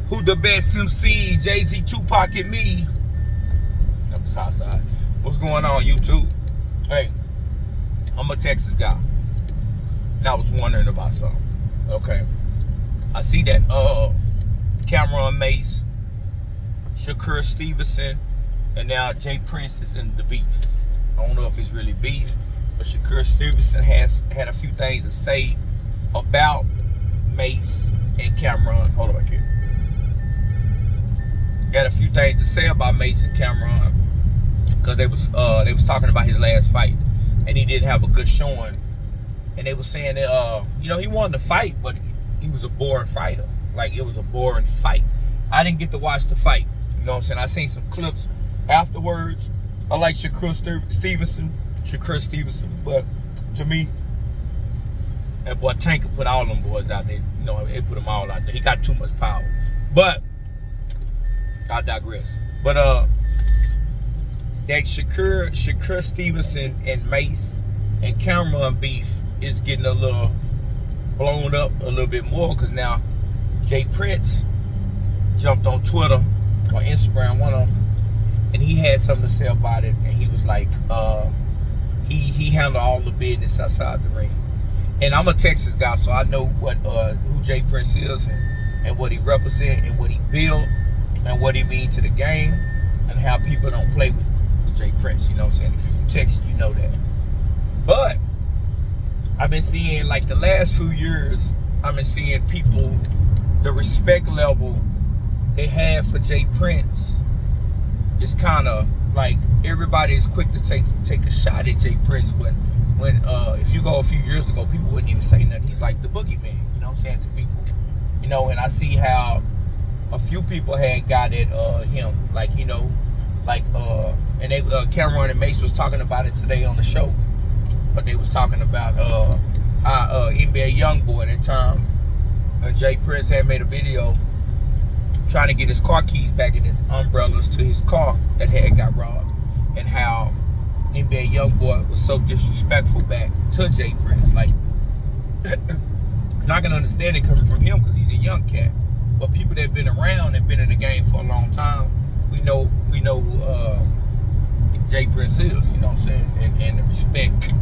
Who the best MC? Jay-Z, Tupac, and me. That was outside. What's going on, YouTube? Hey, I'm a Texas guy. And I was wondering about something. Okay. I see that Camron, Mase, Shakur Stevenson, and now Jay Prince is in the beef. I don't know if it's really beef, but Shakur Stevenson has had a few things to say about Mase and Camron. Hold on right here. Got a few things to say about Mase and Camron because they was talking about his last fight, and he didn't have a good showing. And they were saying that he wanted to fight, but he was a boring fighter. Like, it was a boring fight. I didn't get to watch the fight. You know what I'm saying? I seen some clips afterwards. I like Shakur Stevenson, but to me, that boy Tanker put all them boys out there. You know, they put them all out there. He got too much power. But I digress. But that Shakur Stevenson and Mase and Camron beef is getting a little blown up a little bit more, because now Jay Prince jumped on Twitter or Instagram, one of them, and he had something to say about it. And he was like, he handled all the business outside the ring. And I'm a Texas guy, so I know what who Jay Prince is and what he represents and what he built and what he means to the game and how people don't play with Jay Prince. You know what I'm saying? If you're from Texas, you know that. But I've been seeing, like, the last few years, I've been seeing people, the respect level they have for Jay Prince is kind of like everybody is quick to take a shot at Jay Prince when if you go a few years ago, people wouldn't even say nothing. He's like the boogeyman, you know what I'm saying, to people. You know, and I see how a few people had got at him, like, you know, like and they Camron and Mase was talking about it today on the show. But they was talking about how NBA YoungBoy at that time, Jay Prince had made a video trying to get his car keys back and his umbrellas to his car that had got robbed, and how NBA YoungBoy was so disrespectful back to Jay Prince. Like, and I can understand it coming from him because he's a young cat. But people that have been around and been in the game for a long time, we know who Jay Prince is, you know what I'm saying, and the respect.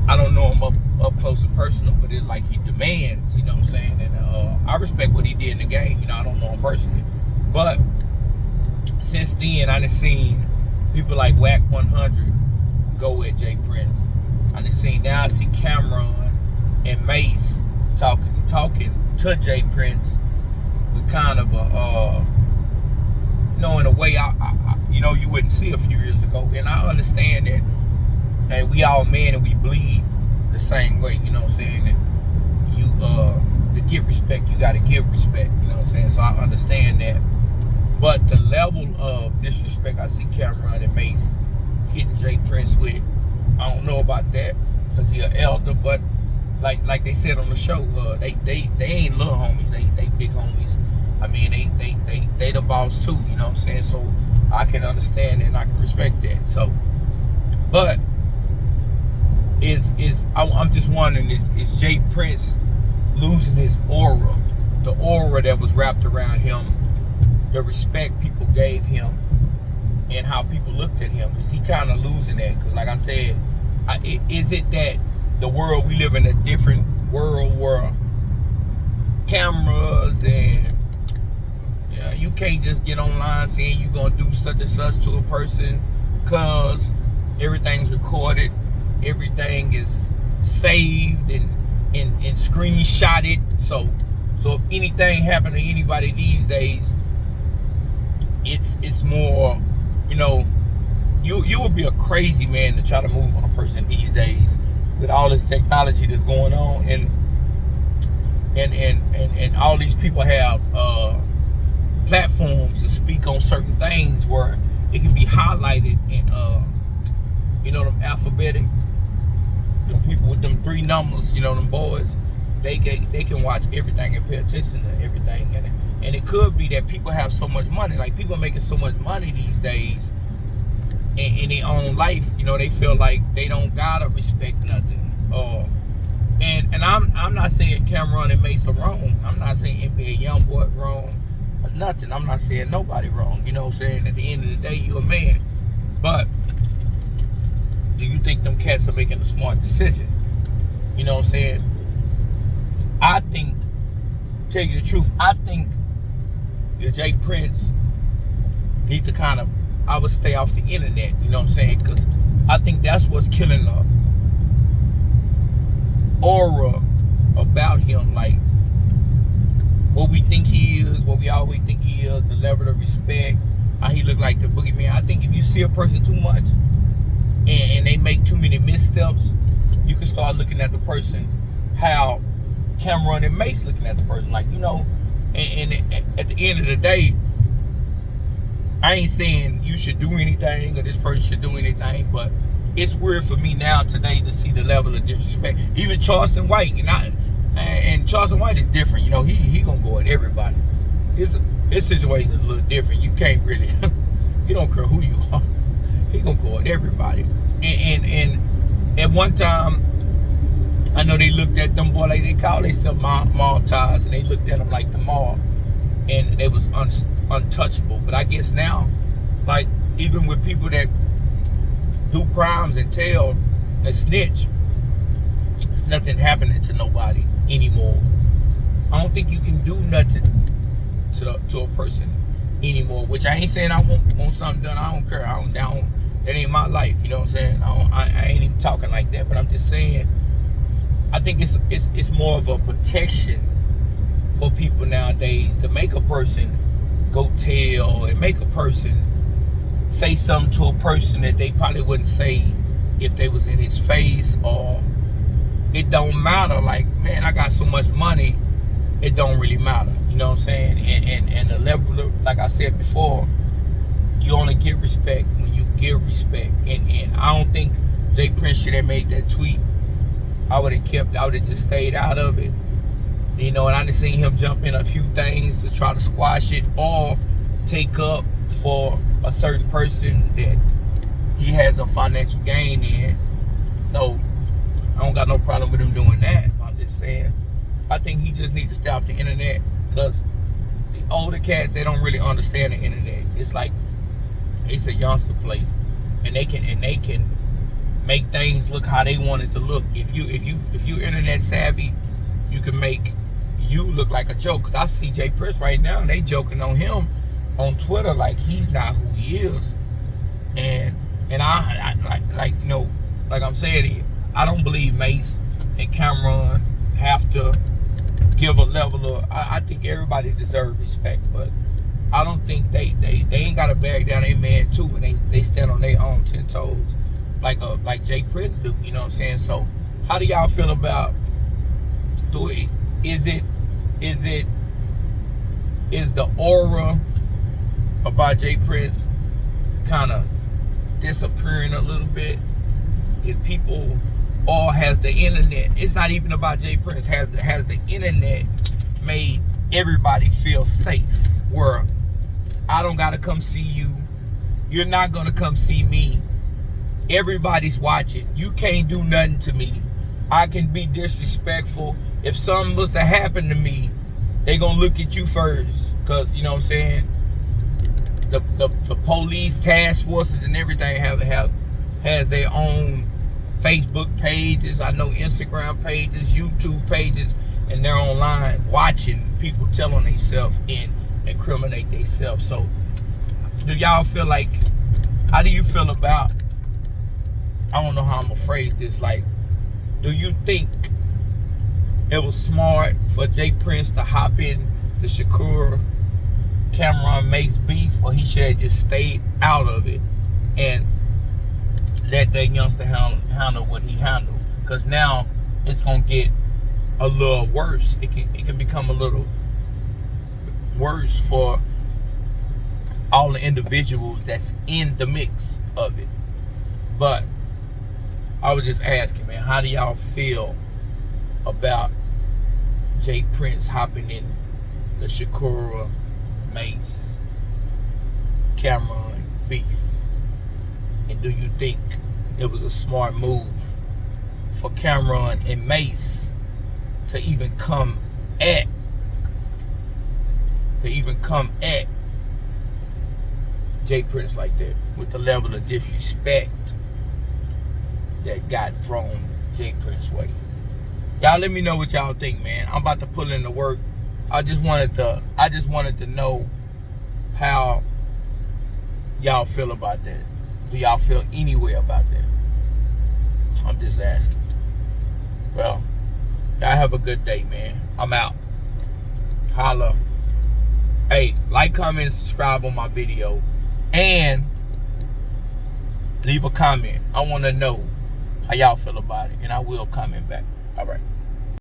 I don't know him up close and personal, but it's like he demands, you know what I'm saying? And I respect what he did in the game. You know, I don't know him personally. But since then, I done seen people like Whack 100 go at Jay Prince. I done seen, now I see Camron and Mase talking to Jay Prince with kind of a, you know, in a way you know, you wouldn't see a few years ago. And I understand that. And we all men and we bleed the same way, you know what I'm saying? And you, to give respect, you got to give respect, you know what I'm saying? So I understand that. But the level of disrespect I see Camron and Mase hitting Jay Prince with, I don't know about that, because he's an elder. But like they said on the show, they ain't little homies, they big homies. I mean, they the boss too, you know what I'm saying? So I can understand it and I can respect that. So, but I'm just wondering, is Jay Prince losing his aura, the aura that was wrapped around him, the respect people gave him, and how people looked at him? Is he kind of losing that? Because like I said, is it that the world, we live in a different world where cameras and you can't just get online saying you're going to do such and such to a person, because everything's recorded. Everything is saved and screenshotted. So if anything happened to anybody these days, it's more, you know, you would be a crazy man to try to move on a person these days with all this technology that's going on, and all these people have platforms to speak on certain things where it can be highlighted in you know, them alphabetic. Them people with them 3 numbers, you know, them boys, they can watch everything and pay attention to everything. And it could be that people have so much money, like people are making so much money these days in their own life, you know, they feel like they don't gotta respect nothing. And I'm not saying Camron and Mase are wrong. I'm not saying NBA YoungBoy wrong or nothing. I'm not saying nobody wrong. You know what I'm saying? At the end of the day, you a man. But do you think them cats are making a smart decision? You know what I'm saying? I think, tell you the truth, I think the J Prince need to kind of, I would stay off the internet, you know what I'm saying? Because I think that's what's killing the aura about him. Like, what we think he is, what we always think he is, the level of respect, how he look like the boogeyman. I think if you see a person too much and they make too many missteps, you can start looking at the person how Camron and Mase looking at the person. Like, you know, and at the end of the day, I ain't saying you should do anything or this person should do anything, but it's weird for me now today to see the level of disrespect. Even Charleston White, and Charleston White is different. You know, he gonna go at everybody. His situation is a little different. You can't really, you don't care who you are. He gonna go at everybody. And at one time, I know they looked at them boy like they call themselves mob ties, and they looked at them like the mob, and they was untouchable. But I guess now, like, even with people that do crimes and tell and snitch, it's nothing happening to nobody anymore. I don't think you can do nothing to a person anymore. Which I ain't saying I want something done. I don't care. I don't. That ain't my life. You know what I'm saying? I ain't even talking like that. But I'm just saying, I think it's more of a protection for people nowadays to make a person go tell and make a person say something to a person that they probably wouldn't say if they was in his face. Or it don't matter. Like, man, I got so much money, it don't really matter. You know what I'm saying? And the level of, like I said before, you only get respect when you give respect. And I don't think J Prince should have made that tweet. I would have just stayed out of it. You know, and I just seen him jump in a few things to try to squash it or take up for a certain person that he has a financial gain in. So I don't got no problem with him doing that. I'm just saying, I think he just needs to stay off the internet, because the older cats, they don't really understand the internet. It's like, it's a youngster place, and they can make things look how they want it to look. If you internet savvy, you can make you look like a joke. Cause I see J Prince right now, and they joking on him on Twitter like he's not who he is. And I like you know, like I'm saying, I don't believe Mase and Camron have to give a level of. I think everybody deserves respect, but I don't think they ain't gotta bag down a man too, and they stand on their own 10 toes like J Prince do. You know what I'm saying? So how do y'all feel about is the aura about J Prince kind of disappearing a little bit? If people all has the internet, it's not even about J Prince, has the internet made everybody feel safe, where I don't gotta come see you, you're not gonna come see me, everybody's watching, you can't do nothing to me, I can be disrespectful. If something was to happen to me, they gonna look at you first, because you know what I'm saying, the police task forces and everything has their own Facebook pages, I know Instagram pages, YouTube pages, and they're online watching people tell on themselves and incriminate themselves. So do y'all feel like, how do you feel about, I don't know how I'm gonna phrase this, like, do you think it was smart for J Prince to hop in the Shakur Camron Mase beef, or he should have just stayed out of it and let that youngster handle what he handled? Because now it's gonna get a little worse. It can become a little worse for all the individuals that's in the mix of it. But I was just asking, man, how do y'all feel about J Prince hopping in the Shakur Mase Camron beef? And do you think it was a smart move for Camron and Mase to even come at to even come at Jay Prince like that, with the level of disrespect that got thrown Jay Prince's way. Y'all let me know what y'all think, man. I'm about to pull in the work. I just wanted to know how y'all feel about that. Do y'all feel any way about that? I'm just asking. Well, y'all have a good day, man. I'm out. Holla. Hey, like, comment, and subscribe on my video. And leave a comment. I want to know how y'all feel about it. And I will comment back. All right.